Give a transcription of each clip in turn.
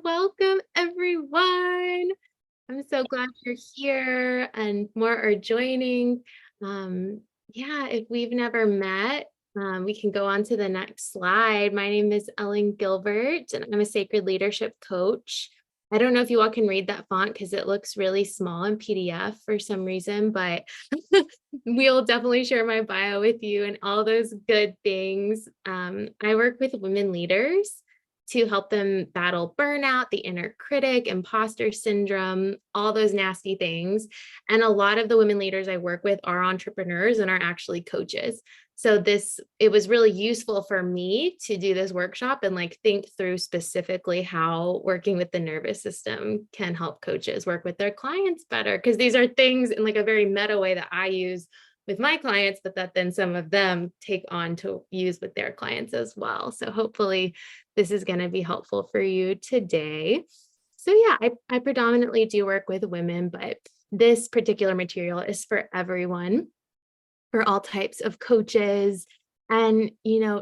Welcome everyone. I'm so glad you're here and more are joining. Yeah, if we've never met, we can go on to the next slide. My name is Ellen Gilbert and I'm a sacred leadership coach. I don't know if you all can read that font because it looks really small in PDF for some reason, but we'll definitely share my bio with you and all those good things. I work with women leaders to help them battle burnout, the inner critic, imposter syndrome, all those nasty things. And a lot of the women leaders I work with are entrepreneurs and are actually coaches. So it was really useful for me to do this workshop and think through specifically how working with the nervous system can help coaches work with their clients better. Because these are things in a very meta way that I use with my clients, but that then some of them take on to use with their clients as well. So hopefully this is going to be helpful for you today. So yeah, I predominantly do work with women, but this particular material is for everyone, for all types of coaches. And,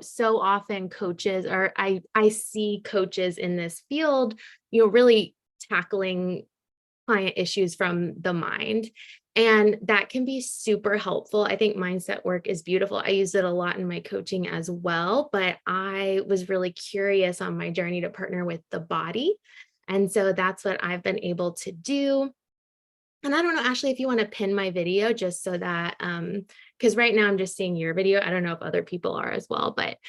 so often coaches are, I see coaches in this field, really tackling client issues from the mind. And that can be super helpful. I think mindset work is beautiful. I use it a lot in my coaching as well, but I was really curious on my journey to partner with the body. And so that's what I've been able to do. And I don't know, Ashley, if you want to pin my video just so that, because right now I'm just seeing your video. I don't know if other people are as well, but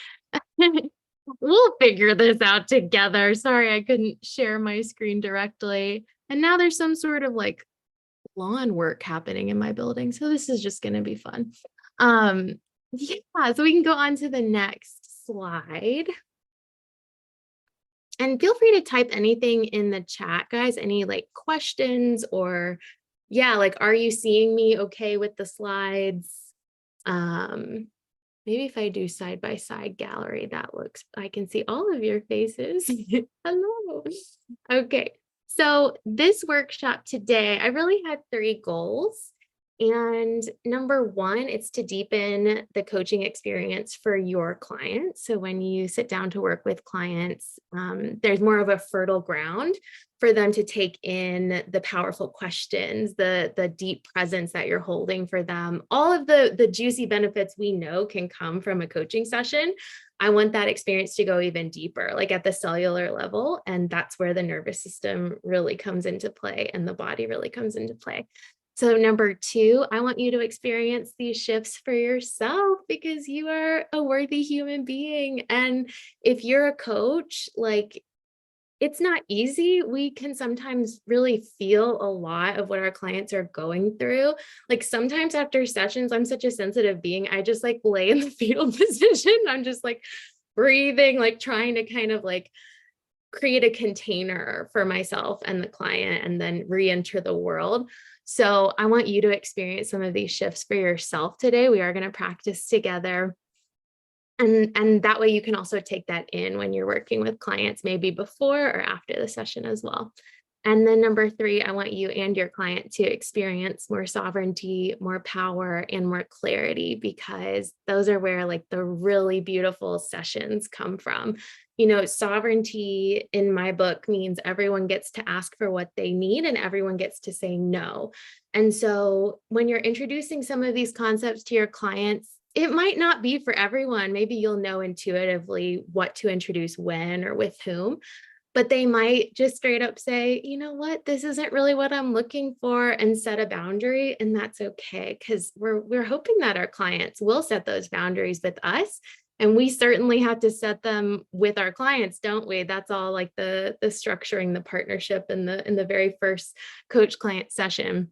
we'll figure this out together. Sorry, I couldn't share my screen directly. And now there's some sort of lawn work happening in my building. So this is just going to be fun. Yeah, so we can go on to the next slide. And feel free to type anything in the chat, guys, any questions or are you seeing me okay with the slides? Maybe if I do side by side gallery, I can see all of your faces. Hello. Okay. So this workshop today, I really had 3 goals. And number 1, it's to deepen the coaching experience for your clients. So when you sit down to work with clients, there's more of a fertile ground for them to take in the powerful questions, the deep presence that you're holding for them, all of the juicy benefits we know can come from a coaching session. I want that experience to go even deeper, at the cellular level. And that's where the nervous system really comes into play and the body really comes into play. So number 2, I want you to experience these shifts for yourself because you are a worthy human being. And if you're a coach, it's not easy. We can sometimes really feel a lot of what our clients are going through. Sometimes after sessions, I'm such a sensitive being. I just lay in the fetal position. I'm just breathing, trying to kind of create a container for myself and the client and then re-enter the world. So I want you to experience some of these shifts for yourself today. We are going to practice together. And that way you can also take that in when you're working with clients, maybe before or after the session as well. And then number 3, I want you and your client to experience more sovereignty, more power, and more clarity, because those are where the really beautiful sessions come from. Sovereignty in my book means everyone gets to ask for what they need and everyone gets to say no. And so when you're introducing some of these concepts to your clients, it might not be for everyone. Maybe you'll know intuitively what to introduce when or with whom, but they might just straight up say, you know what, this isn't really what I'm looking for, and set a boundary. And that's okay, because we're hoping that our clients will set those boundaries with us. And we certainly have to set them with our clients, don't we? That's all the structuring the partnership in the very first coach client session.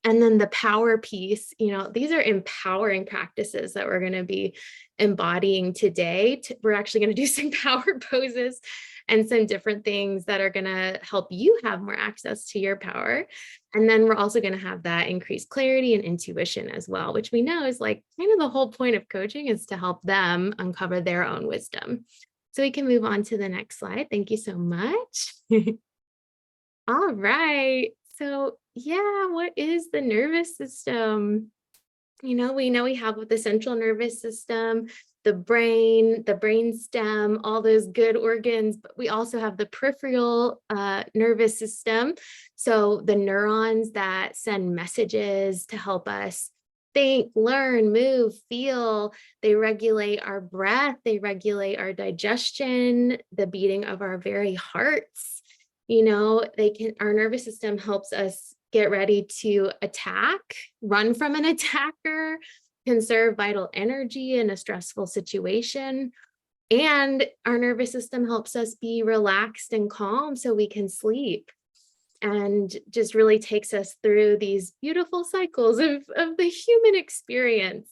And then the power piece, these are empowering practices that we're going to be embodying today. We're actually going to do some power poses and some different things that are going to help you have more access to your power. And then we're also going to have that increased clarity and intuition as well, which we know is kind of the whole point of coaching, is to help them uncover their own wisdom. So we can move on to the next slide. Thank you so much. All right. So what is the nervous system? We know we have the central nervous system, the brain, the brain stem, all those good organs, but we also have the peripheral nervous system. So the neurons that send messages to help us think, learn, move, feel. They regulate our breath, they regulate our digestion, the beating of our very hearts. Our nervous system helps us get ready to attack, run from an attacker, conserve vital energy in a stressful situation. And our nervous system helps us be relaxed and calm so we can sleep, and just really takes us through these beautiful cycles of the human experience.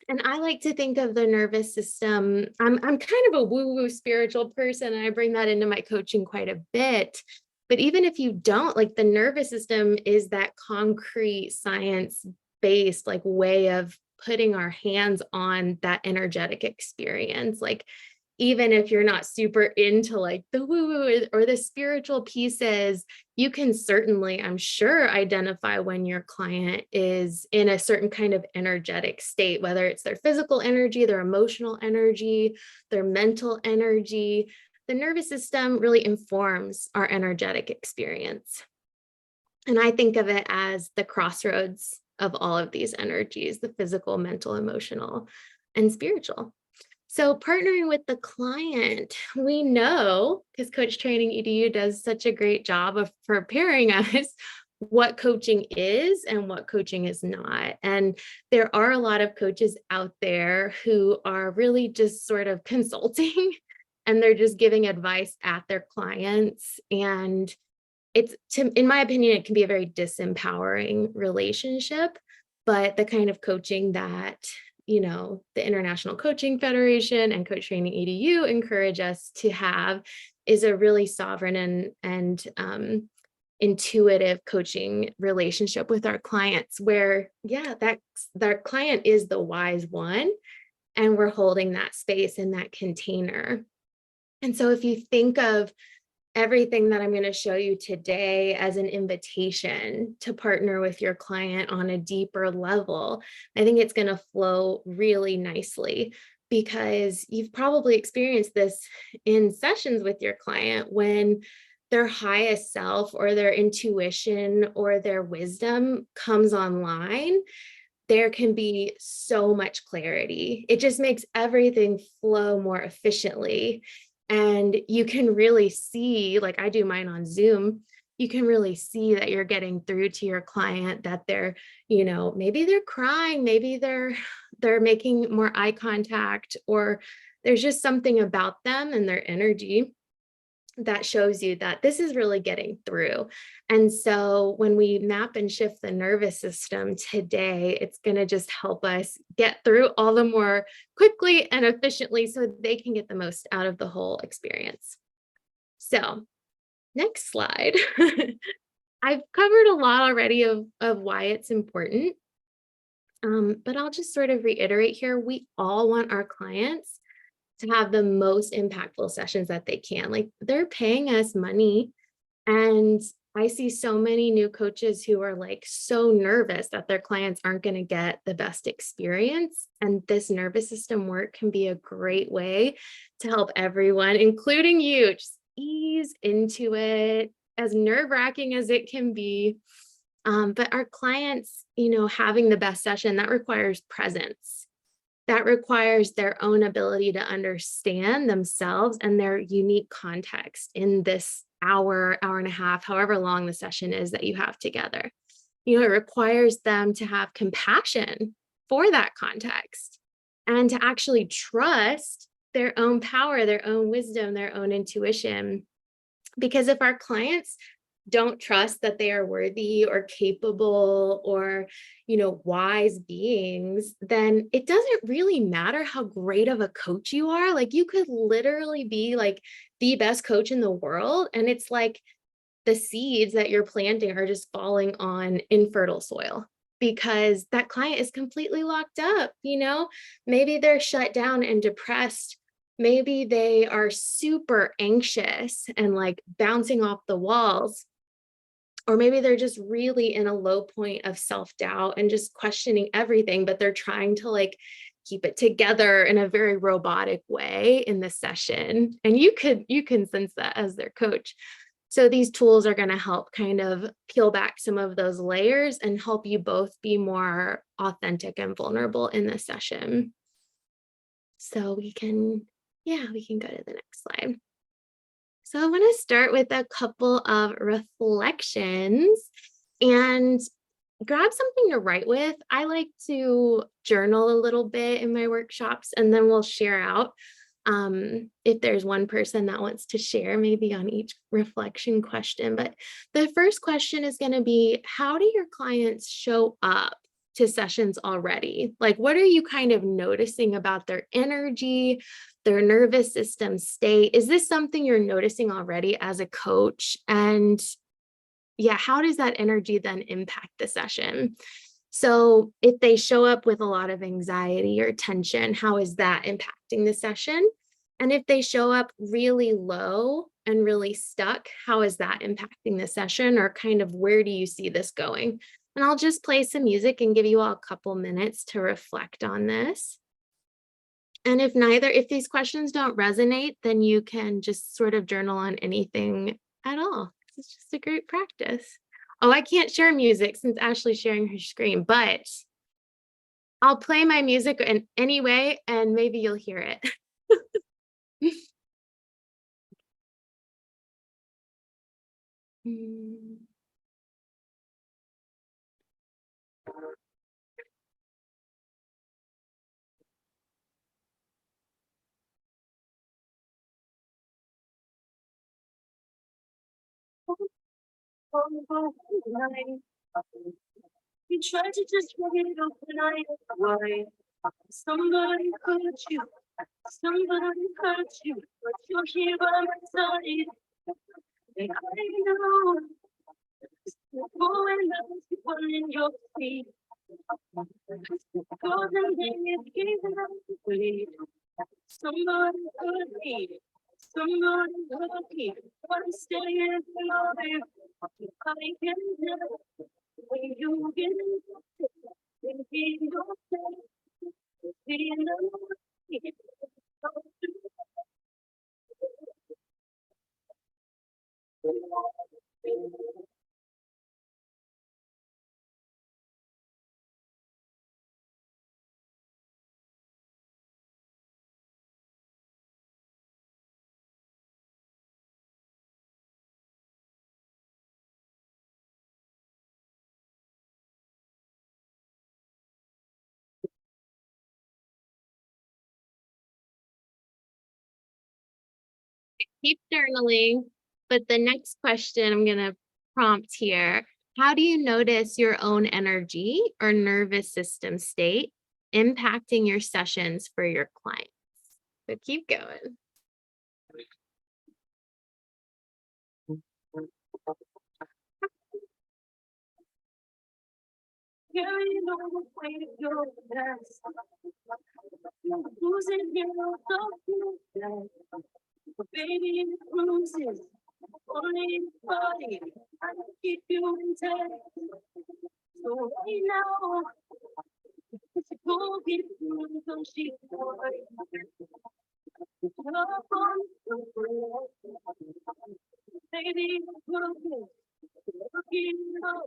And I like to think of the nervous system. I'm kind of a woo-woo spiritual person, and I bring that into my coaching quite a bit. But even if you don't, like, the nervous system is that concrete science-based like way of putting our hands on that energetic experience. Like, even if you're not super into like the woo-woo or the spiritual pieces, you can certainly, I'm sure, identify when your client is in a certain kind of energetic state, whether it's their physical energy, their emotional energy, their mental energy. The nervous system really informs our energetic experience. And I think of it as the crossroads of all of these energies: the physical, mental, emotional, and spiritual. So partnering with the client, we know, because Coach Training EDU does such a great job of preparing us, what coaching is and what coaching is not. And there are a lot of coaches out there who are really just sort of consulting and they're just giving advice at their clients. And in my opinion, it can be a very disempowering relationship. But the kind of coaching that the International Coaching Federation and Coach Training EDU encourage us to have is a really sovereign and intuitive coaching relationship with our clients, where, that client is the wise one, and we're holding that space in that container. And so if you think of everything that I'm going to show you today as an invitation to partner with your client on a deeper level, I think it's going to flow really nicely, because you've probably experienced this in sessions with your client when their highest self or their intuition or their wisdom comes online. There can be so much clarity. It just makes everything flow more efficiently. And you can really see, like I do mine on Zoom, you can really see that you're getting through to your client, that they're, maybe they're crying, maybe they're making more eye contact, or there's just something about them and their energy that shows you that this is really getting through. And so when we map and shift the nervous system today, it's going to just help us get through all the more quickly and efficiently so they can get the most out of the whole experience. So next slide. I've covered a lot already of why it's important. But I'll just sort of reiterate here. We all want our clients to have the most impactful sessions that they can. Like, they're paying us money. And I see so many new coaches who are like so nervous that their clients aren't going to get the best experience. And this nervous system work can be a great way to help everyone, including you, just ease into it, as nerve-wracking as it can be. But our clients, having the best session, that requires presence. That requires their own ability to understand themselves and their unique context in this hour and a half, however long the session is that you have together. It requires them to have compassion for that context and to actually trust their own power, their own wisdom, their own intuition. Because if our clients don't trust that they are worthy or capable or, wise beings, then it doesn't really matter how great of a coach you are. Like, you could literally be like the best coach in the world, and it's like the seeds that you're planting are just falling on infertile soil because that client is completely locked up. Maybe they're shut down and depressed. Maybe they are super anxious and like bouncing off the walls. Or maybe they're just really in a low point of self-doubt and just questioning everything, but they're trying to like keep it together in a very robotic way in the session. And you can sense that as their coach. So these tools are going to help kind of peel back some of those layers and help you both be more authentic and vulnerable in the session. So we can go to the next slide. So I want to start with a couple of reflections and grab something to write with. I like to journal a little bit in my workshops, and then we'll share out if there's one person that wants to share maybe on each reflection question. But the first question is going to be, how do your clients show up to sessions already? Like, what are you kind of noticing about their energy, their nervous system state? Is this something you're noticing already as a coach? And yeah, how does that energy then impact the session? So if they show up with a lot of anxiety or tension, how is that impacting the session? And if they show up really low and really stuck, how is that impacting the session? Or kind of where do you see this going? And I'll just play some music and give you all a couple minutes to reflect on this. And if these questions don't resonate, then you can just sort of journal on anything at all. It's just a great practice. Oh, I can't share music since Ashley's sharing her screen, but I'll play my music in anyway, and maybe you'll hear it. You try to just get it off tonight. Why? Somebody hurt you. Somebody hurt you. But you're here by my side. And I know you're going down to one in your feet. Golden days giving up the wait. Somebody hurt me. Somebody hurt me. I'm staying alive. I can tell when you get it. When you don't say, you know. Keep journaling, but the next question I'm going to prompt here, how do you notice your own energy or nervous system state impacting your sessions for your clients? So keep going. Yeah, you know the way to go fast. Losing you, baby, it cruises. Only body, I keep you intact. So right now, it's a go get through the sheet. Baby, cruises. Looking up.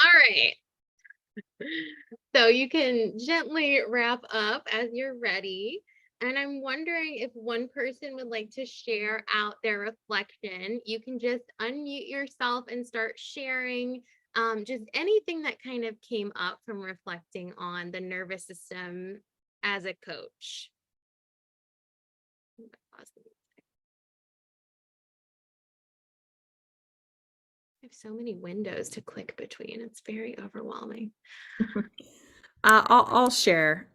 All right. So you can gently wrap up as you're ready. And I'm wondering if one person would like to share out their reflection. You can just unmute yourself and start sharing just anything that kind of came up from reflecting on the nervous system as a coach. I have so many windows to click between. It's very overwhelming. I'll share.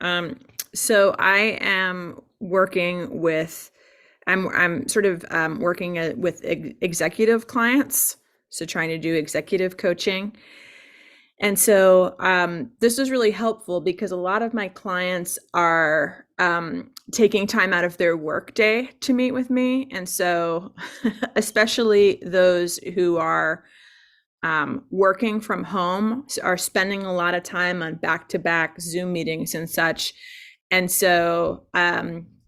So I am working with, I'm sort of working with executive clients. So trying to do executive coaching. And so this was really helpful because a lot of my clients are taking time out of their workday to meet with me. And so especially those who are working from home are spending a lot of time on back-to-back Zoom meetings and such. And so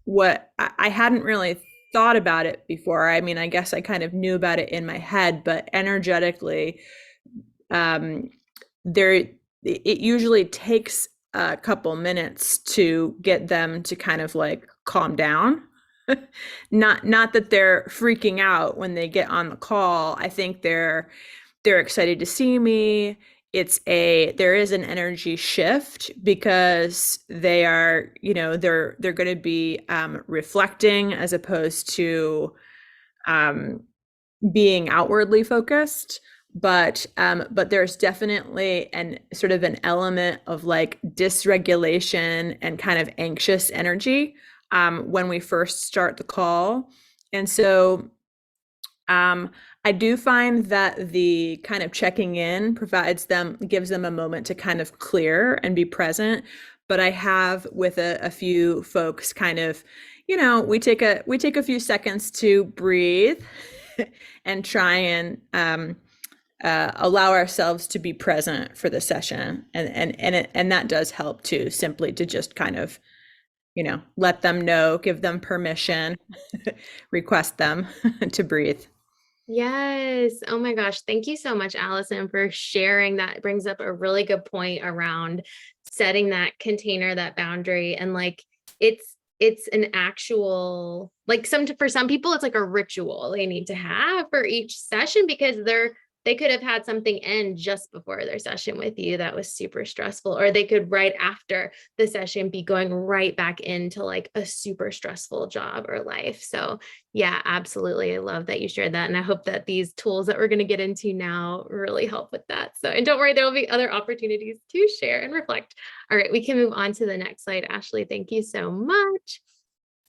what I hadn't really thought about it before. I mean, I guess I kind of knew about it in my head, but energetically, there it usually takes a couple minutes to get them to kind of like calm down. Not that they're freaking out when they get on the call. I think they're excited to see me. There is an energy shift because they are, they're going to be reflecting as opposed to being outwardly focused. But there's definitely an sort of an element of like dysregulation and kind of anxious energy when we first start the call. And so I do find that the kind of checking in gives them a moment to kind of clear and be present. But I have with a few folks kind of, we take a few seconds to breathe and try and allow ourselves to be present for the session. And that does help too, simply to just kind of, let them know, give them permission, request them to breathe. Yes. Oh my gosh. Thank you so much, Allison, for sharing. That brings up a really good point around setting that container, that boundary. And like, it's an actual, like for some people, it's like a ritual they need to have for each session because they could have had something end just before their session with you that was super stressful, or they could right after the session be going right back into like a super stressful job or life. So yeah, absolutely. I love that you shared that. And I hope that these tools that we're going to get into now really help with that. So, and don't worry, there will be other opportunities to share and reflect. All right, we can move on to the next slide. Ashley, thank you so much.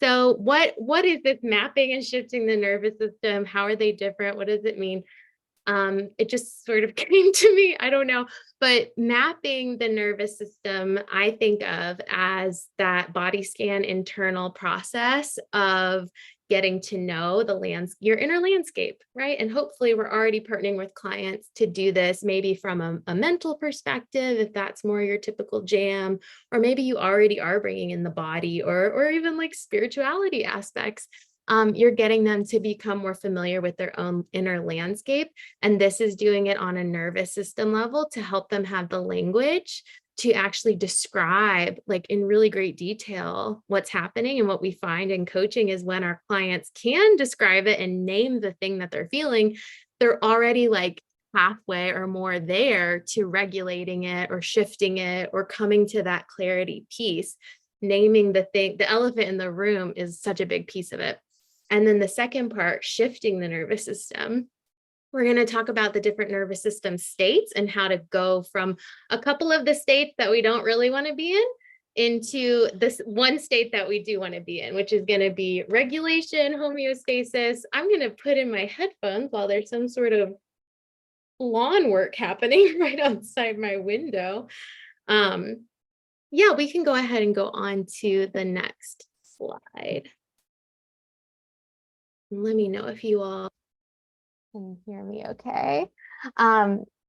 So what is this mapping and shifting the nervous system? How are they different? What does it mean? It just sort of came to me. I don't know, but mapping the nervous system, I think of as that body scan internal process of getting to know your inner landscape, right? And hopefully we're already partnering with clients to do this, maybe from a mental perspective, if that's more your typical jam, or maybe you already are bringing in the body or even like spirituality aspects. You're getting them to become more familiar with their own inner landscape. And this is doing it on a nervous system level to help them have the language to actually describe, like in really great detail, what's happening. And what we find in coaching is when our clients can describe it and name the thing that they're feeling, they're already like halfway or more there to regulating it or shifting it or coming to that clarity piece. Naming the thing, the elephant in the room is such a big piece of it. And then the second part, shifting the nervous system. We're going to talk about the different nervous system states and how to go from a couple of the states that we don't really want to be in into this one state that we do want to be in, which is going to be regulation, homeostasis. I'm going to put in my headphones while there's some sort of lawn work happening right outside my window. Yeah, we can go ahead and go on to the next slide. Let me know if you all can hear me okay.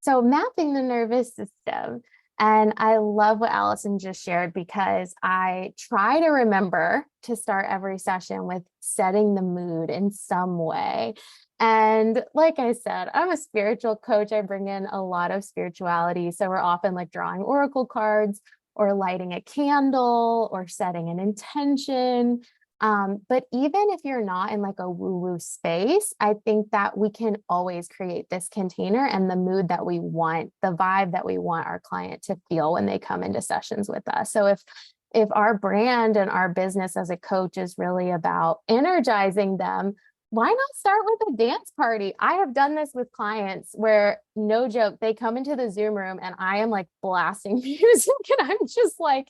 So mapping the nervous system. And I love what Allison just shared because I try to remember to start every session with setting the mood in some way. And like I said, I'm a spiritual coach. I bring in a lot of spirituality. So we're often like drawing oracle cards or lighting a candle or setting an intention. But even if you're not in like a woo-woo space, I think that we can always create this container and the mood that we want, the vibe that we want our client to feel when they come into sessions with us. So if our brand and our business as a coach is really about energizing them, why not start with a dance party? I have done this with clients where, no joke, they come into the Zoom room and I am like blasting music and I'm just like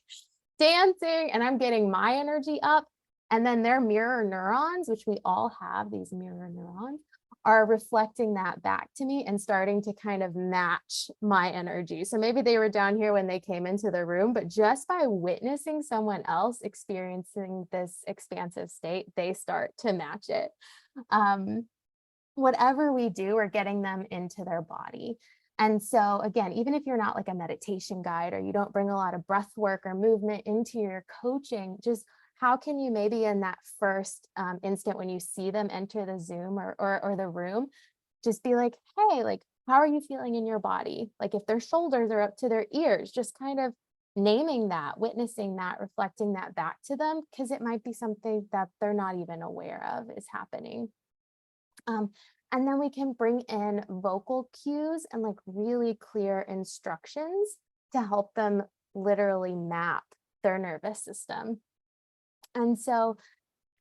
dancing and I'm getting my energy up. And then their mirror neurons, which we all have these mirror neurons, are reflecting that back to me and starting to kind of match my energy. So maybe they were down here when they came into the room, but just by witnessing someone else experiencing this expansive state, they start to match it. Whatever we do, we're getting them into their body. And so again, even if you're not like a meditation guide or you don't bring a lot of breath work or movement into your coaching, just how can you maybe in that first instant when you see them enter the Zoom or the room, just be like, hey, like, how are you feeling in your body? Like if their shoulders are up to their ears, just kind of naming that, witnessing that, reflecting that back to them, because it might be something that they're not even aware of is happening. And then we can bring in vocal cues and like really clear instructions to help them literally map their nervous system. And so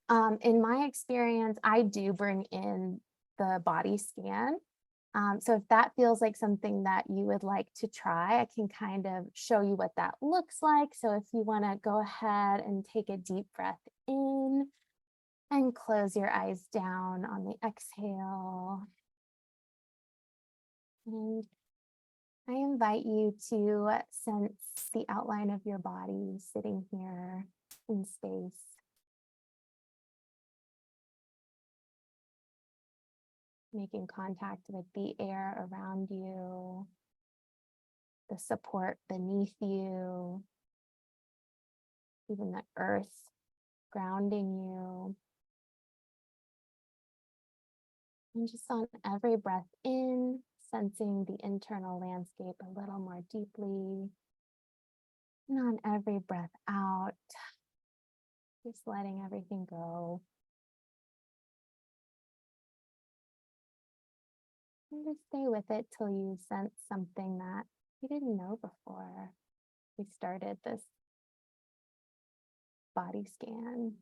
in my experience, I do bring in the body scan. So if that feels like something that you would like to try, I can kind of show you what that looks like. So if you want to go ahead and take a deep breath in and close your eyes down on the exhale. And I invite you to sense the outline of your body sitting here in space. Making contact with the air around you, the support beneath you, even the earth grounding you. And just on every breath in, sensing the internal landscape a little more deeply. And on every breath out, just letting everything go. And just stay with it till you sense something that you didn't know before we started this body scan.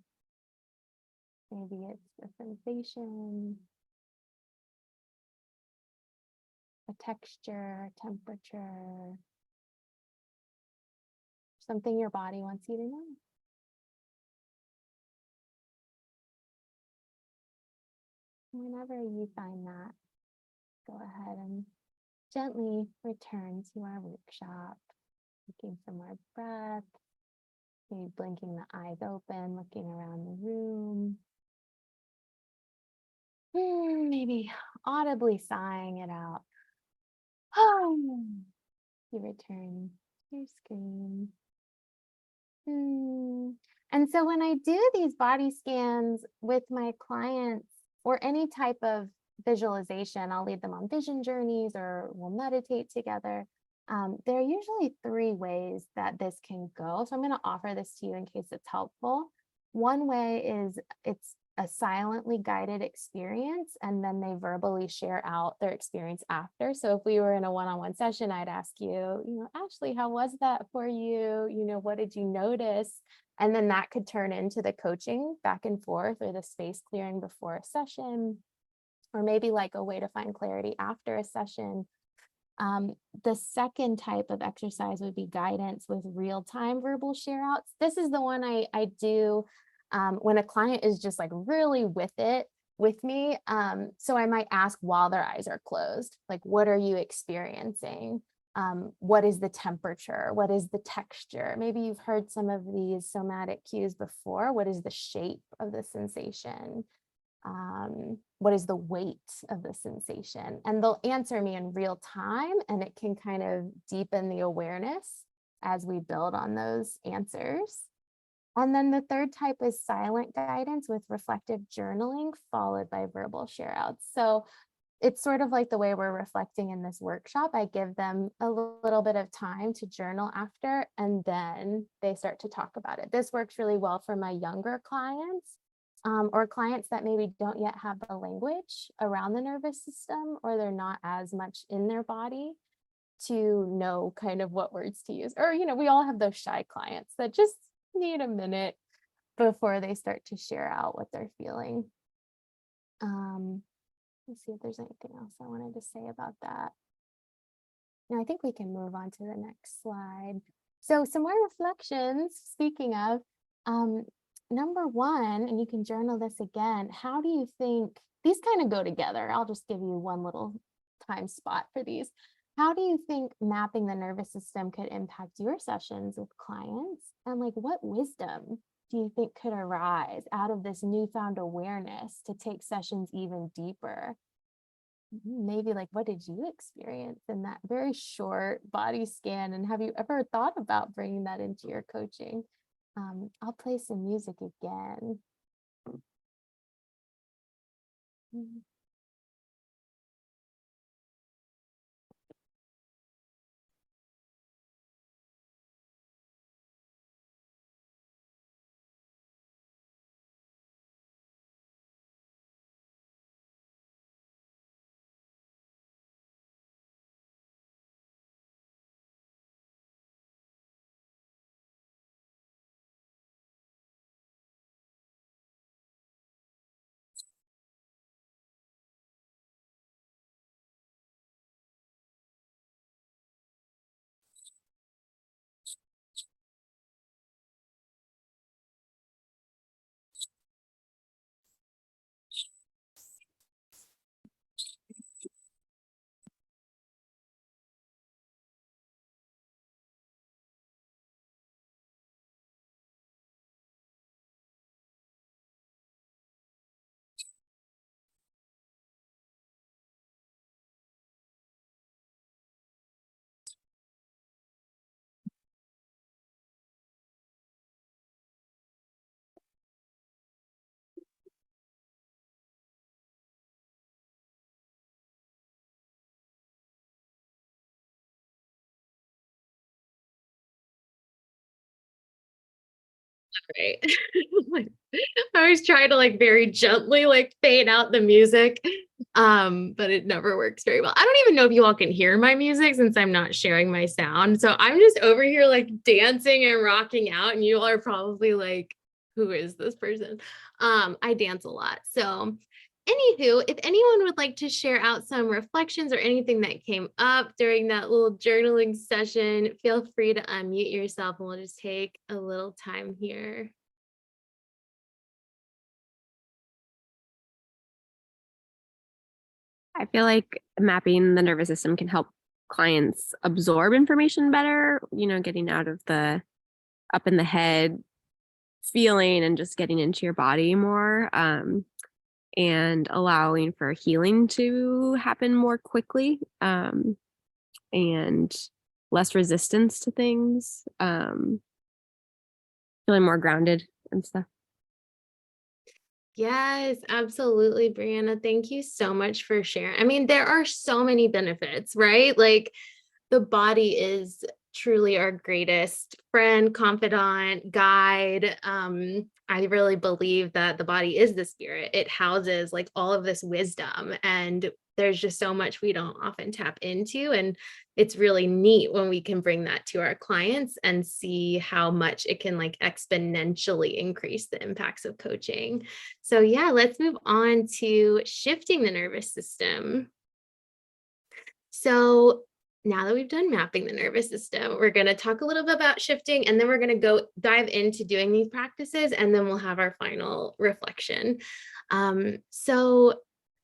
Maybe it's a sensation, a texture, temperature, something your body wants you to know. Whenever you find that, go ahead and gently return to our workshop, taking some more breath, maybe blinking the eyes open, looking around the room, maybe audibly sighing it out. You return to your screen. And so when I do these body scans with my clients or any type of visualization, I'll lead them on vision journeys or we'll meditate together. There are usually 3 ways that this can go. So I'm going to offer this to you in case it's helpful. One way is it's a silently guided experience, and then they verbally share out their experience after. So if we were in a one-on-one session, I'd ask you, Ashley, how was that for you? What did you notice? And then that could turn into the coaching back and forth or the space clearing before a session, or maybe like a way to find clarity after a session. The second type of exercise would be guidance with real-time verbal share outs. This is the one I do when a client is just like really with it with me. So I might ask while their eyes are closed, like, what are you experiencing? What is the temperature? What is the texture? Maybe you've heard some of these somatic cues before. What is the shape of the sensation? What is the weight of the sensation? And they'll answer me in real time, and it can kind of deepen the awareness as we build on those answers. And then the third type is silent guidance with reflective journaling followed by verbal share outs. So it's sort of like the way we're reflecting in this workshop. I give them a little bit of time to journal after, and then they start to talk about it. This works really well for my younger clients. Or clients that maybe don't yet have the language around the nervous system, or they're not as much in their body to know kind of what words to use. Or, we all have those shy clients that just need a minute before they start to share out what they're feeling. Let's see if there's anything else I wanted to say about that. Now, I think we can move on to the next slide. So some more reflections, speaking of, number 1, and you can journal this again, how do you think these kind of go together. I'll just give you one little time spot for these. How do you think mapping the nervous system could impact your sessions with clients? And like, what wisdom do you think could arise out of this newfound awareness to take sessions even deeper? Maybe like, what did you experience in that very short body scan? And have you ever thought about bringing that into your coaching? I'll play some music again. Mhm. Right. Like, I was trying to like very gently like fade out the music. But it never works very well. I don't even know if you all can hear my music since I'm not sharing my sound. So I'm just over here like dancing and rocking out, and you all are probably like, who is this person? I dance a lot. So anywho, if anyone would like to share out some reflections or anything that came up during that little journaling session, feel free to unmute yourself and we'll just take a little time here. I feel like mapping the nervous system can help clients absorb information better, getting out of the up in the head feeling and just getting into your body more, and allowing for healing to happen more quickly, and less resistance to things, feeling more grounded and stuff. Yes, absolutely, Brianna. Thank you so much for sharing. I mean, there are so many benefits, right? Like the body is truly our greatest friend, confidant, guide. I really believe that the body is the spirit. It houses like all of this wisdom, and there's just so much we don't often tap into. And it's really neat when we can bring that to our clients and see how much it can like exponentially increase the impacts of coaching. So yeah, let's move on to shifting the nervous system. So now that we've done mapping the nervous system, we're going to talk a little bit about shifting, and then we're going to go dive into doing these practices, and then we'll have our final reflection. So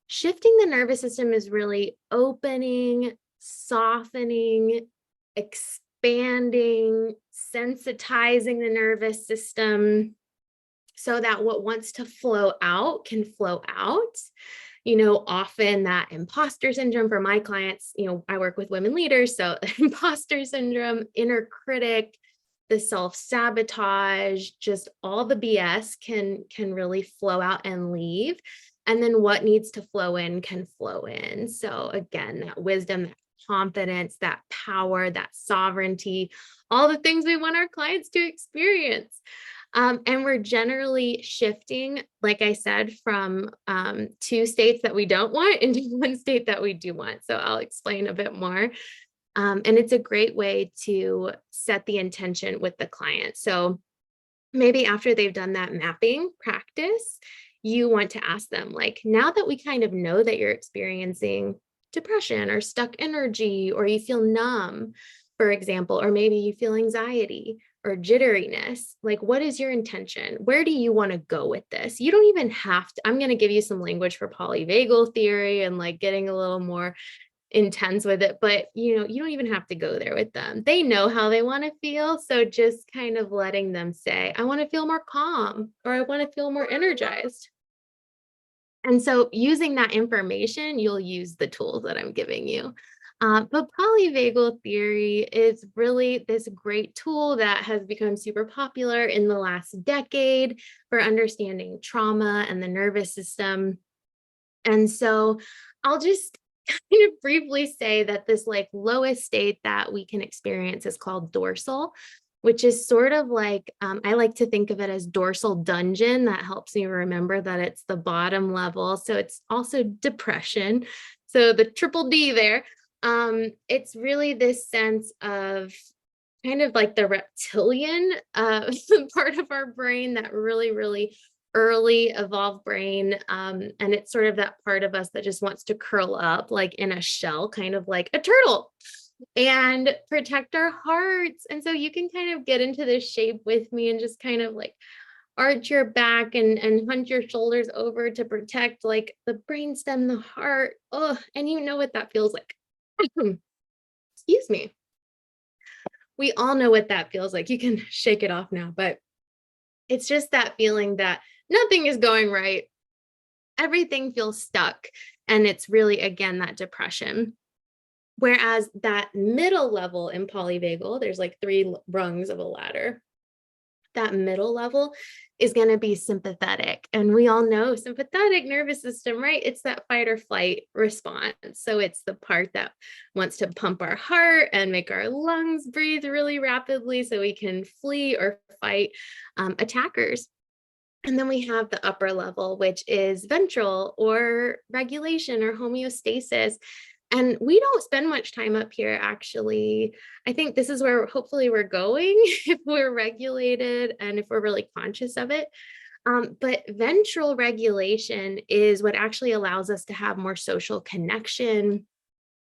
shifting the nervous system is really opening, softening, expanding, sensitizing the nervous system so that what wants to flow out can flow out. Often that imposter syndrome for my clients, I work with women leaders. So imposter syndrome, inner critic, the self-sabotage, just all the BS can really flow out and leave. And then what needs to flow in can flow in. So again, that wisdom, that confidence, that power, that sovereignty, all the things we want our clients to experience. And we're generally shifting, like I said, from two states that we don't want into one state that we do want. So I'll explain a bit more. And it's a great way to set the intention with the client. So maybe after they've done that mapping practice, you want to ask them, like, now that we kind of know that you're experiencing depression or stuck energy, or you feel numb, for example, or maybe you feel anxiety, or jitteriness, like what is your intention? Where do you want to go with this? You don't even have to, I'm going to give you some language for polyvagal theory and like getting a little more intense with it, but you don't even have to go there with them. They know how they want to feel. So just kind of letting them say, I want to feel more calm, or I want to feel more energized. And so using that information, you'll use the tools that I'm giving you. But polyvagal theory is really this great tool that has become super popular in the last decade for understanding trauma and the nervous system. And so I'll just kind of briefly say that this like lowest state that we can experience is called dorsal, which is sort of like, I like to think of it as dorsal dungeon. That helps me remember that it's the bottom level. So it's also depression. So the triple D there. It's really this sense of kind of like the reptilian part of our brain, that really, really early evolved brain. And it's sort of that part of us that just wants to curl up like in a shell, kind of like a turtle, and protect our hearts. And so you can kind of get into this shape with me and just kind of like arch your back and hunch your shoulders over to protect like the brainstem, the heart. Oh, and you know what that feels like. Excuse me. We all know what that feels like. You can shake it off now, but it's just that feeling that nothing is going right. Everything feels stuck. And it's really, again, that depression. Whereas that middle level in polyvagal, there's like 3 rungs of a ladder. That middle level is going to be sympathetic. And we all know sympathetic nervous system, right? It's that fight or flight response. So it's the part that wants to pump our heart and make our lungs breathe really rapidly so we can flee or fight attackers. And then we have the upper level, which is ventral or regulation or homeostasis. And we don't spend much time up here, actually. I think this is where hopefully we're going if we're regulated and if we're really conscious of it. But ventral regulation is what actually allows us to have more social connection,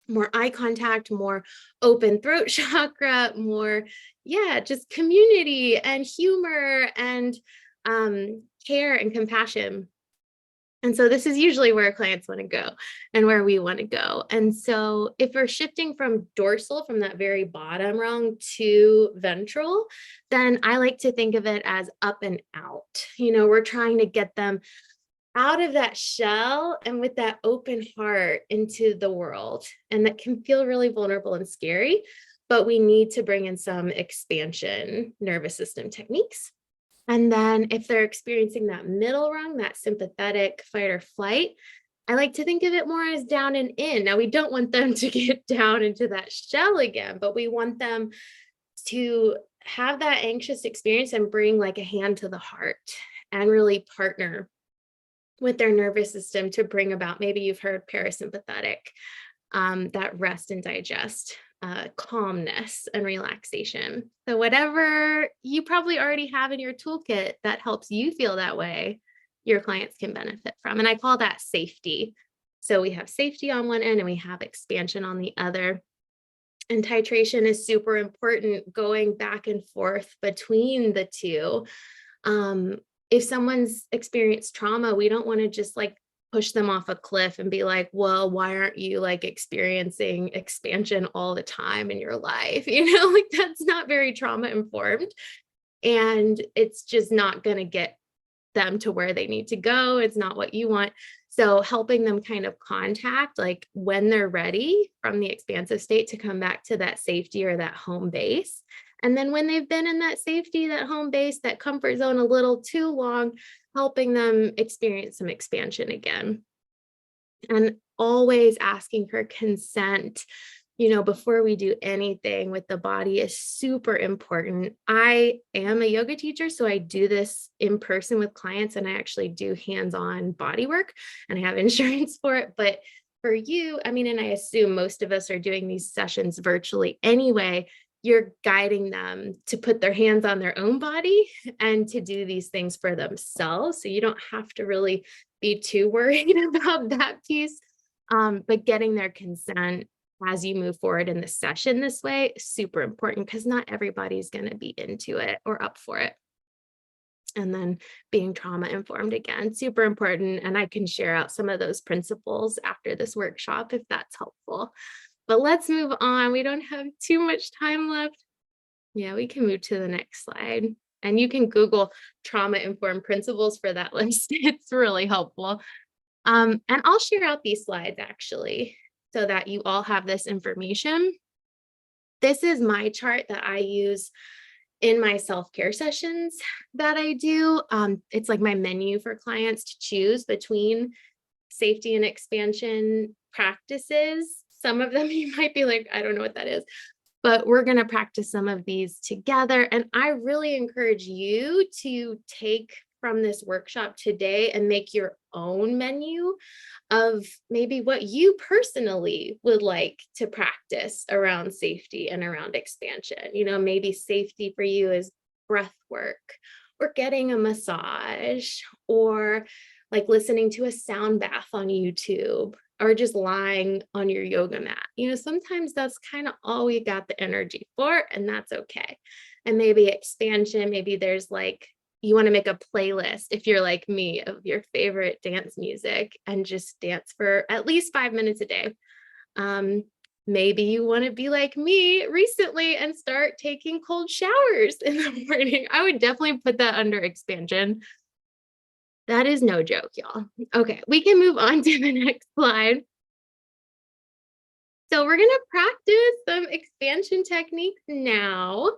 more eye contact, more open throat chakra, more, just community and humor and care and compassion. And so this is usually where clients want to go and where we want to go. And so if we're shifting from dorsal, from that very bottom rung, to ventral, then I like to think of it as up and out. We're trying to get them out of that shell and with that open heart into the world. And that can feel really vulnerable and scary, but we need to bring in some expansion nervous system techniques. And then if they're experiencing that middle rung, that sympathetic fight or flight, I like to think of it more as down and in. Now, we don't want them to get down into that shell again, but we want them to have that anxious experience and bring like a hand to the heart and really partner with their nervous system to bring about, maybe you've heard parasympathetic, that rest and digest. Calmness and relaxation. So whatever you probably already have in your toolkit that helps you feel that way, your clients can benefit from. And I call that safety. So we have safety on one end and we have expansion on the other. And titration is super important, going back and forth between the two. If someone's experienced trauma, we don't want to just like push them off a cliff and be like, well, why aren't you like experiencing expansion all the time in your life? Like that's not very trauma informed. And it's just not going to get them to where they need to go. It's not what you want. So helping them kind of contact, like when they're ready from the expansive state, to come back to that safety or that home base. And then when they've been in that safety, that home base, that comfort zone a little too long, helping them experience some expansion again. And always asking for consent, before we do anything with the body is super important. I am a yoga teacher, so I do this in person with clients, and I actually do hands-on body work, and I have insurance for it. But for you, and I assume most of us are doing these sessions virtually anyway, you're guiding them to put their hands on their own body and to do these things for themselves. So you don't have to really be too worried about that piece, but getting their consent as you move forward in the session this way, super important because not everybody's going to be into it or up for it. And then being trauma informed again, super important. And I can share out some of those principles after this workshop if that's helpful. But let's move on. We don't have too much time left. Yeah, we can move to the next slide. And you can Google trauma informed principles for that list. It's really helpful. And I'll share out these slides actually so that you all have this information. This is my chart that I use in my self-care sessions that I do. It's like my menu for clients to choose between safety and expansion practices. Some of them you might be like, I don't know what that is, but we're going to practice some of these together. And I really encourage you to take from this workshop today and make your own menu of maybe what you personally would like to practice around safety and around expansion. You know, maybe safety for you is breath work or getting a massage or like listening to a sound bath on YouTube or just lying on your yoga mat. You know, sometimes that's kind of all we got the energy for, and that's okay. And maybe expansion, maybe there's like, you want to make a playlist if you're like me of your favorite dance music and just dance for at least 5 minutes a day. Maybe you want to be like me recently and start taking cold showers in the morning. I would definitely put that under expansion. That is no joke, y'all. Okay, we can move on to the next slide. So we're going to practice some expansion techniques now.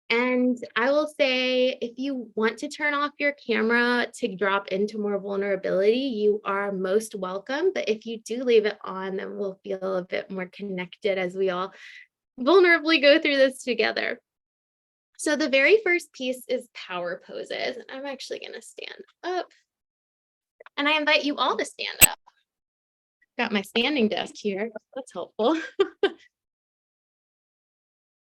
And I will say, if you want to turn off your camera to drop into more vulnerability, you are most welcome. But if you do leave it on, then we'll feel a bit more connected as we all vulnerably go through this together. So the very first piece is power poses. And I'm actually going to stand up. And I invite you all to stand up. Got my standing desk here. That's helpful.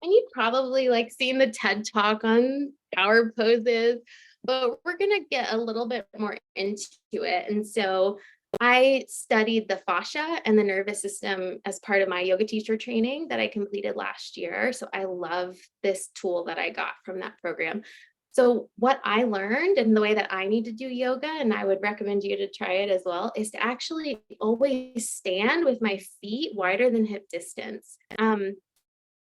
And you've probably like seen the TED Talk on power poses, but we're going to get a little bit more into it. And so I studied the fascia and the nervous system as part of my yoga teacher training that I completed last year. So I love this tool that I got from that program. So what I learned and the way that I need to do yoga, and I would recommend you to try it as well, is to actually always stand with my feet wider than hip distance.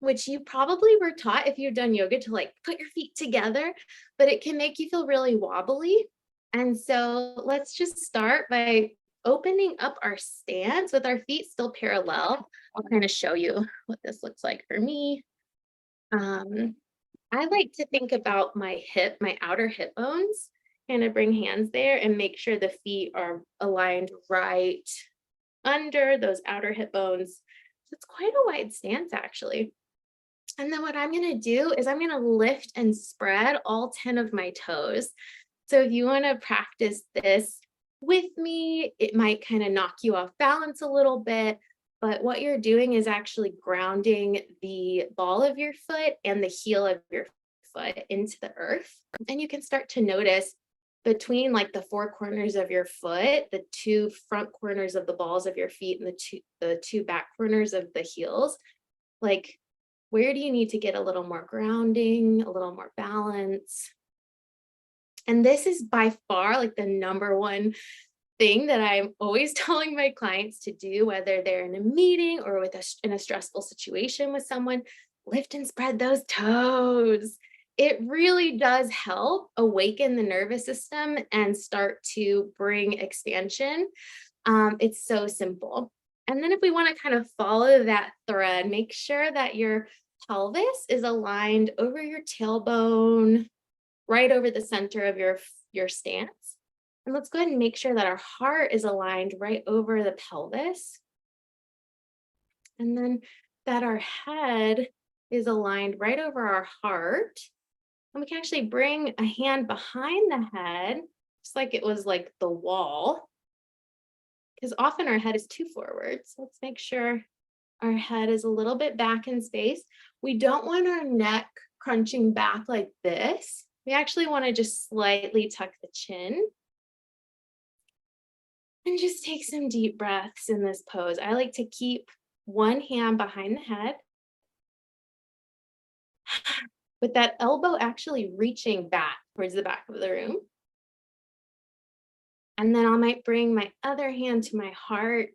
Which you probably were taught if you've done yoga to like put your feet together, but it can make you feel really wobbly. And so let's just start by opening up our stance with our feet still parallel. I'll kind of show you what this looks like for me. I like to think about my outer hip bones, kind of bring hands there and make sure the feet are aligned right under those outer hip bones. So it's quite a wide stance actually. And then what I'm going to do is I'm going to lift and spread all 10 of my toes. So if you want to practice this with me, it might kind of knock you off balance a little bit. But what you're doing is actually grounding the ball of your foot and the heel of your foot into the earth. And you can start to notice between like the four corners of your foot, the two front corners of the balls of your feet and the two back corners of the heels, like where do you need to get a little more grounding, a little more balance? And this is by far like the number one thing that I'm always telling my clients to do, whether they're in a meeting or in a stressful situation with someone, lift and spread those toes. It really does help awaken the nervous system and start to bring expansion. It's so simple. And then if we want to kind of follow that thread, make sure that your pelvis is aligned over your tailbone, right over the center of your stance. And let's go ahead and make sure that our heart is aligned right over the pelvis. And then that our head is aligned right over our heart. And we can actually bring a hand behind the head, just like it was like the wall, because often our head is too forward. So let's make sure our head is a little bit back in space. We don't want our neck crunching back like this. We actually want to just slightly tuck the chin. And just take some deep breaths in this pose. I like to keep one hand behind the head, with that elbow actually reaching back towards the back of the room. And then I might bring my other hand to my heart,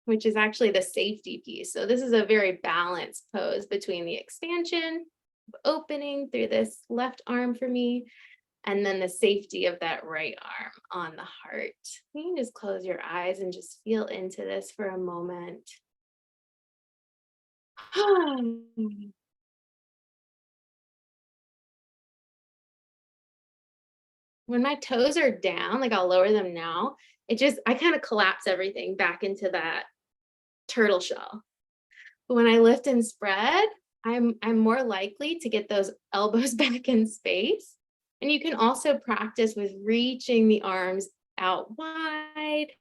which is actually the safety piece. So this is a very balanced pose between the expansion, opening through this left arm for me, and then the safety of that right arm on the heart. You can just close your eyes and just feel into this for a moment. When my toes are down, like I'll lower them now, I kind of collapse everything back into that turtle shell. But when I lift and spread, I'm more likely to get those elbows back in space. And you can also practice with reaching the arms out wide.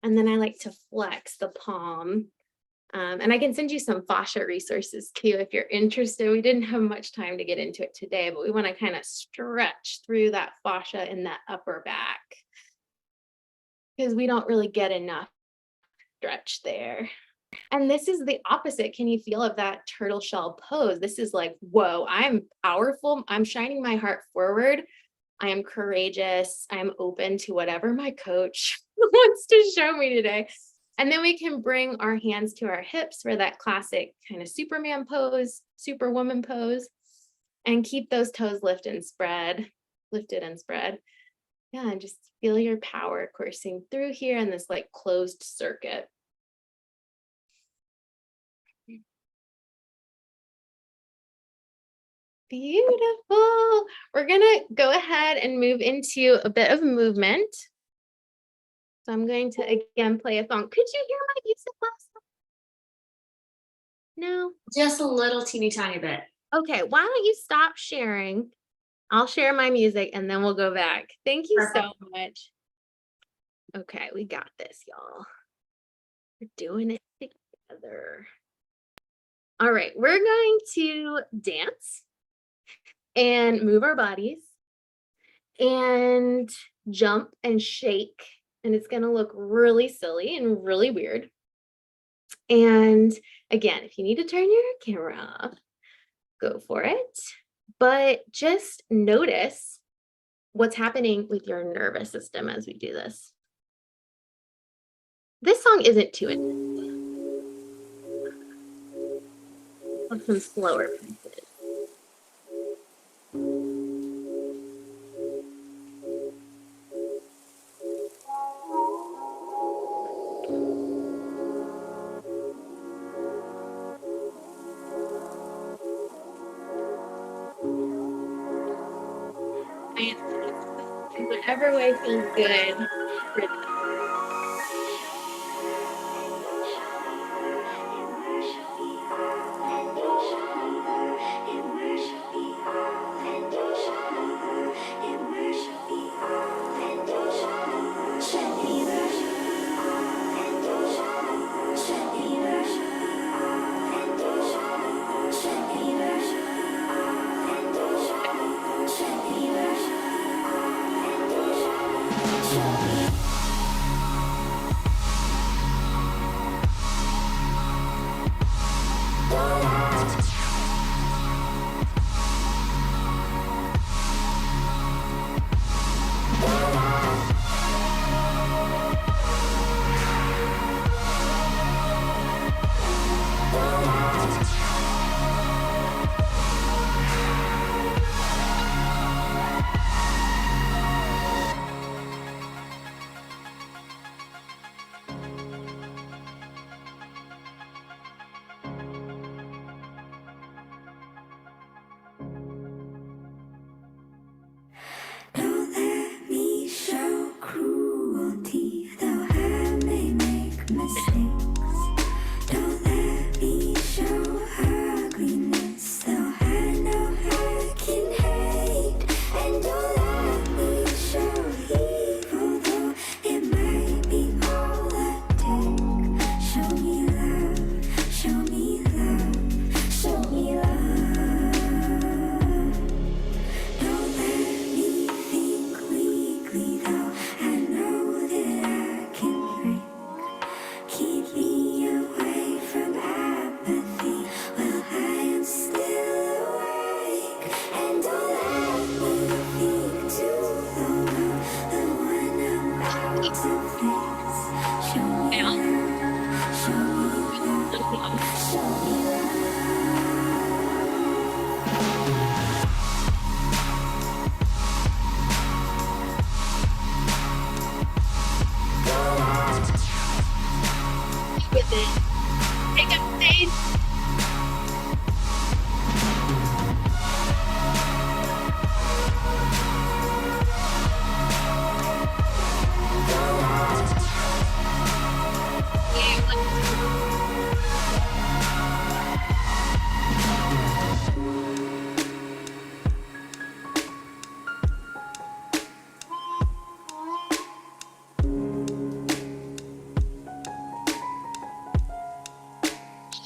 And then I like to flex the palm. And I can send you some fascia resources too if you're interested. We didn't have much time to get into it today, but we want to kind of stretch through that fascia in that upper back because we don't really get enough stretch there. And this is the opposite. Can you feel of that turtle shell pose? This is like, whoa, I'm powerful. I'm shining my heart forward. I am courageous. I'm open to whatever my coach wants to show me today. And then we can bring our hands to our hips for that classic kind of Superman pose, Superwoman pose, and keep those toes lifted and spread. Yeah, and just feel your power coursing through here in this like closed circuit. Beautiful. We're gonna go ahead and move into a bit of movement. So I'm going to again play a song. Could you hear my music last time? No? Just a little teeny tiny bit. Okay, why don't you stop sharing? I'll share my music and then we'll go back. Thank you so much. Okay, we got this, y'all. We're doing it together. All right, we're going to dance and move our bodies and jump and shake. And it's going to look really silly and really weird. And again, if you need to turn your camera off, go for it. But just notice what's happening with your nervous system as we do this. This song isn't too intense. Some slower pieces. In whatever way feels good.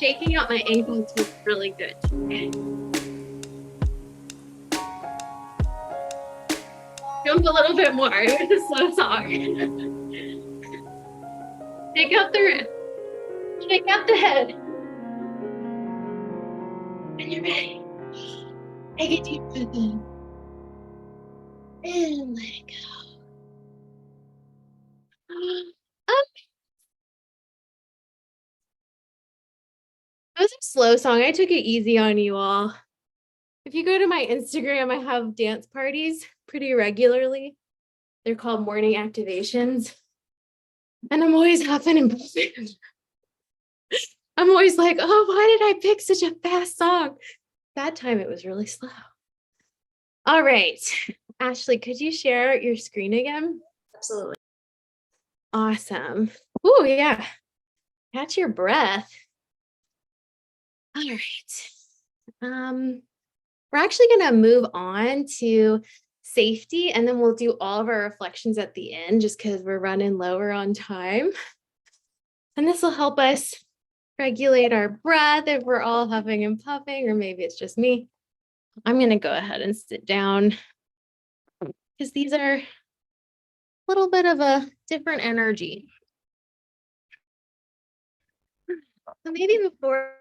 shaking out my ankles was really good. Jump a little bit more with a slow song. Shake out the wrist. Shake out the head. And you're ready. Take a deep breath in. And let it go. Up. That was a slow song. I took it easy on you all. If you go to my Instagram, I have dance parties pretty regularly. They're called morning activations. And I'm always huffing and puffing. I'm always like, oh, why did I pick such a fast song? That time it was really slow. All right. Ashley, could you share your screen again? Absolutely. Awesome. Oh, yeah. Catch your breath. All right. We're actually going to move on to safety, and then we'll do all of our reflections at the end just because we're running lower on time. And this will help us regulate our breath if we're all huffing and puffing, or maybe it's just me. I'm going to go ahead and sit down because these are a little bit of a different energy. So maybe before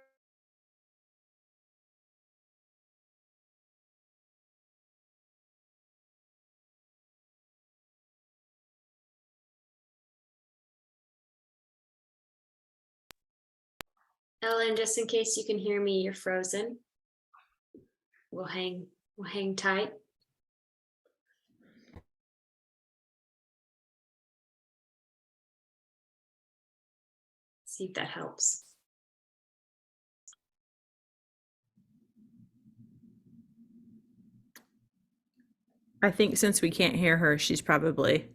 Ellen, just in case you can hear me, you're frozen. We'll hang tight. See if that helps. I think since we can't hear her, she's probably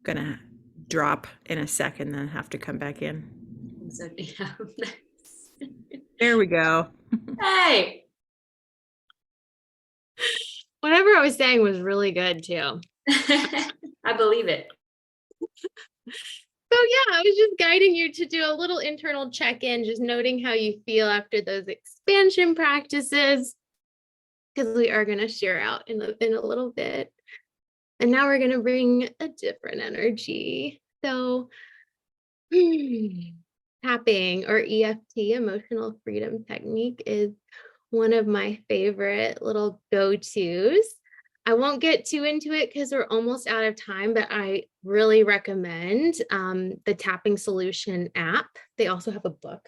gonna drop in a second, then have to come back in. So, yeah. There we go. Hey, whatever I was saying was really good too. I believe it. So yeah, I was just guiding you to do a little internal check-in, just noting how you feel after those expansion practices, because we are going to share out in a little bit. And now we're going to bring a different energy. So tapping, or EFT, emotional freedom technique, is one of my favorite little go-tos. I won't get too into it because we're almost out of time, but I really recommend the Tapping Solution app. They also have a book.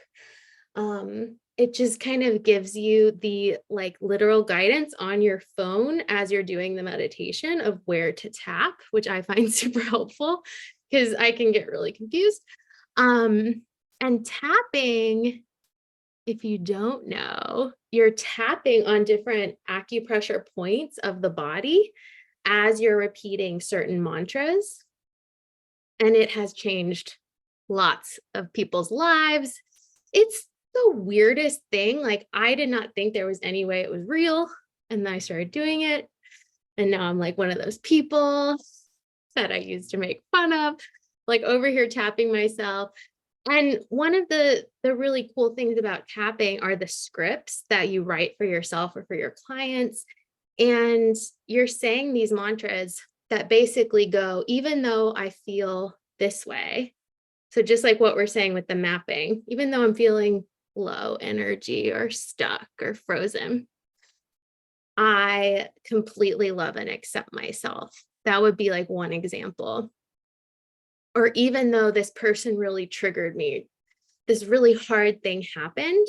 It just kind of gives you the literal guidance on your phone as you're doing the meditation of where to tap, which I find super helpful because I can get really confused. And tapping, if you don't know, you're tapping on different acupressure points of the body as you're repeating certain mantras. And it has changed lots of people's lives. It's the weirdest thing. I did not think there was any way it was real. And then I started doing it. And now I'm one of those people that I used to make fun of, over here tapping myself. And one of the really cool things about tapping are the scripts that you write for yourself or for your clients. And you're saying these mantras that basically go, even though I feel this way. So just like what we're saying with the mapping, even though I'm feeling low energy or stuck or frozen, I completely love and accept myself. That would be one example. Or even though this person really triggered me, this really hard thing happened.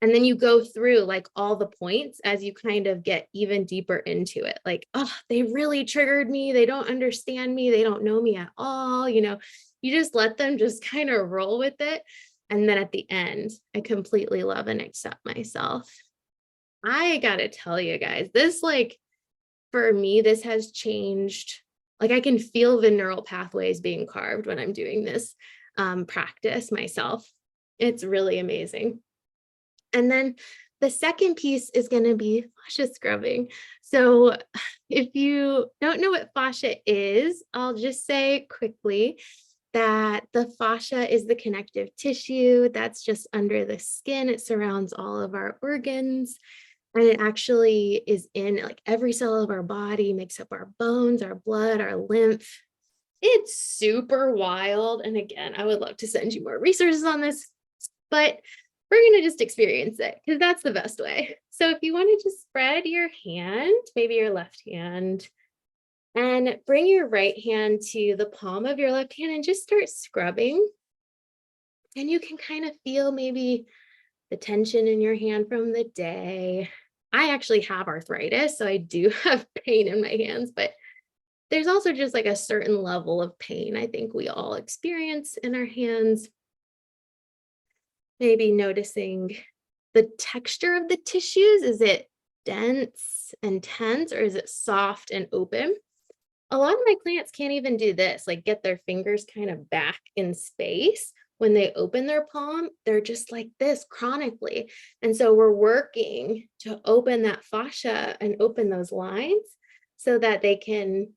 And then you go through all the points as you kind of get even deeper into it. Oh, they really triggered me. They don't understand me. They don't know me at all. You just let them just kind of roll with it. And then at the end, I completely love and accept myself. I got to tell you guys, this for me, this has changed. I can feel the neural pathways being carved when I'm doing this practice myself. It's really amazing. And then the second piece is going to be fascia scrubbing. So if you don't know what fascia is, I'll just say quickly that the fascia is the connective tissue that's just under the skin. It surrounds all of our organs. And it actually is in like every cell of our body, makes up our bones, our blood, our lymph. It's super wild. And again, I would love to send you more resources on this, but we're going to just experience it because that's the best way. So if you want to just spread your hand, maybe your left hand, and bring your right hand to the palm of your left hand and just start scrubbing. And you can kind of feel maybe the tension in your hand from the day. I actually have arthritis, so I do have pain in my hands, but there's also just like a certain level of pain I think we all experience in our hands. Maybe noticing the texture of the tissues. Is it dense and tense, or is it soft and open? A lot of my clients can't even do this, like get their fingers kind of back in space. When they open their palm, they're just like this chronically. And so we're working to open that fascia and open those lines so that they can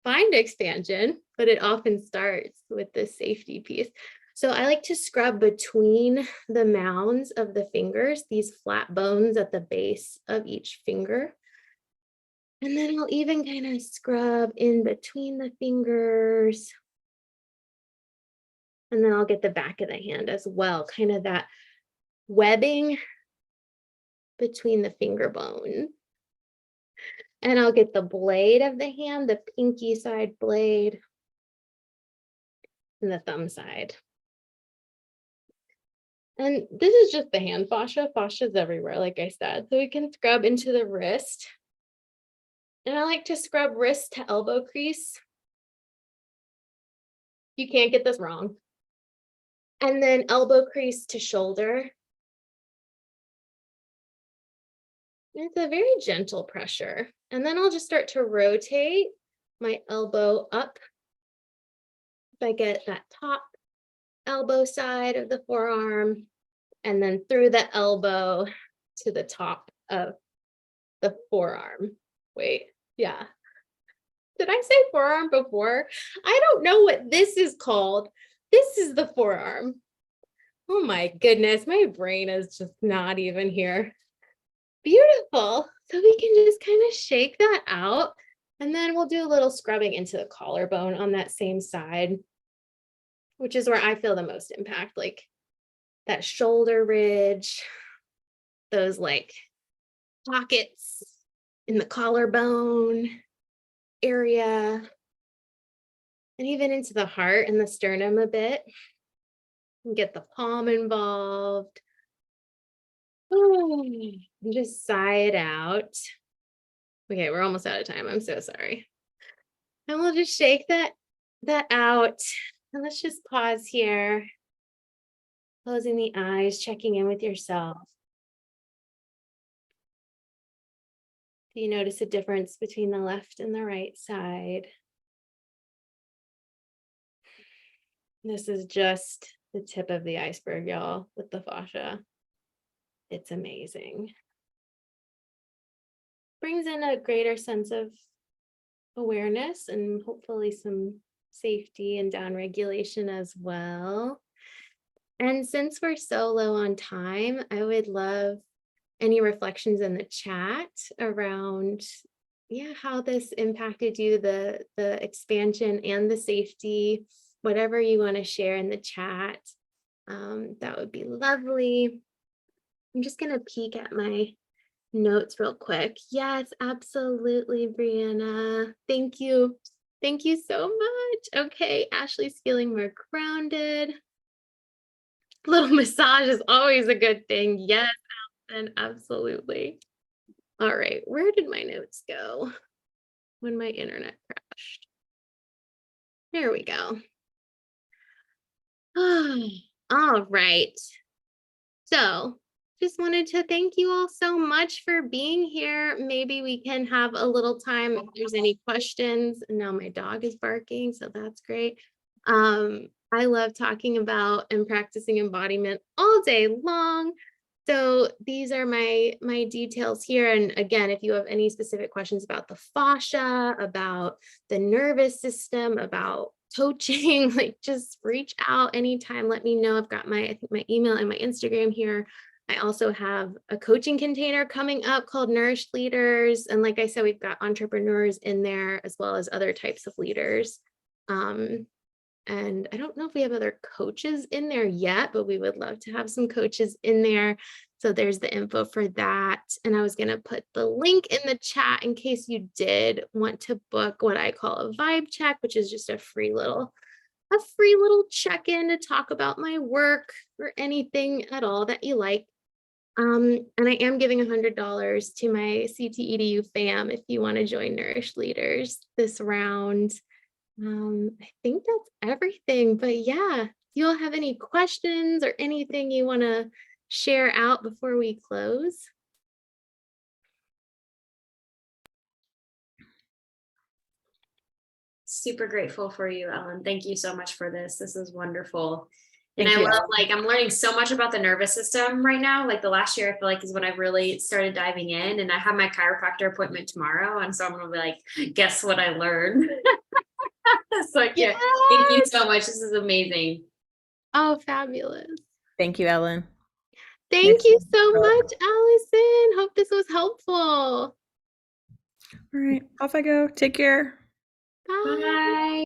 find expansion, but it often starts with this safety piece. So I like to scrub between the mounds of the fingers, these flat bones at the base of each finger. And then I'll even kind of scrub in between the fingers. And then I'll get the back of the hand as well, kind of that webbing between the finger bone. And I'll get the blade of the hand, the pinky side blade, and the thumb side. And this is just the hand fascia. Fascia is everywhere, like I said. So we can scrub into the wrist. And I like to scrub wrist to elbow crease. You can't get this wrong. And then elbow crease to shoulder. It's a very gentle pressure. And then I'll just start to rotate my elbow up. If I get that top elbow side of the forearm, and then through the elbow to the top of the forearm. Wait, yeah. Did I say forearm before? I don't know what this is called. This is the forearm. Oh my goodness, my brain is just not even here. Beautiful. So we can just kind of shake that out, and then we'll do a little scrubbing into the collarbone on that same side, which is where I feel the most impact, like that shoulder ridge, those like pockets in the collarbone area, and even into the heart and the sternum a bit. And get the palm involved. And just sigh it out. Okay, we're almost out of time. I'm so sorry. And we'll just shake that out. And let's just pause here. Closing the eyes, checking in with yourself. Do you notice a difference between the left and the right side? This is just the tip of the iceberg, y'all, with the fascia. It's amazing. Brings in a greater sense of awareness and hopefully some safety and down regulation as well. And since we're so low on time, I would love any reflections in the chat around how this impacted you, the expansion and the safety, whatever you want to share in the chat. That would be lovely. I'm just going to peek at my notes real quick. Yes, absolutely, Brianna. Thank you. Thank you so much. Okay, Ashley's feeling more grounded. Little massage is always a good thing. Yes, Allison, absolutely. All right, where did my notes go when my internet crashed? There we go. All right. So just wanted to thank you all so much for being here. Maybe we can have a little time if there's any questions. Now my dog is barking, so that's great. I love talking about and practicing embodiment all day long. So these are my details here. And again, if you have any specific questions about the fascia, about the nervous system, about coaching, like just reach out anytime. Let me know. I've got I think my email and my Instagram here. I also have a coaching container coming up called Nourished Leaders. And like I said, we've got entrepreneurs in there as well as other types of leaders. And I don't know if we have other coaches in there yet, but we would love to have some coaches in there. So there's the info for that. And I was going to put the link in the chat in case you did want to book what I call a vibe check, which is just a free little check-in to talk about my work or anything at all that you like. And I am giving $100 to my CTEDU fam if you want to join Nourished Leaders this round. I think that's everything, but yeah, if you all have any questions or anything you want to share out before we close? Super grateful for you, Ellen. Thank you so much for this. This is wonderful. And Thank I you. love, like, I'm learning so much about the nervous system right now. Like the last year, I feel like is when I really started diving in, and I have my chiropractor appointment tomorrow. And so I'm going to be like, guess what I learned? So I can't. Thank you so much. This is amazing. Oh, fabulous. Thank you, Ellen. Thank you so much, Allison. Hope this was helpful. All right, off I go. Take care. Bye. Bye.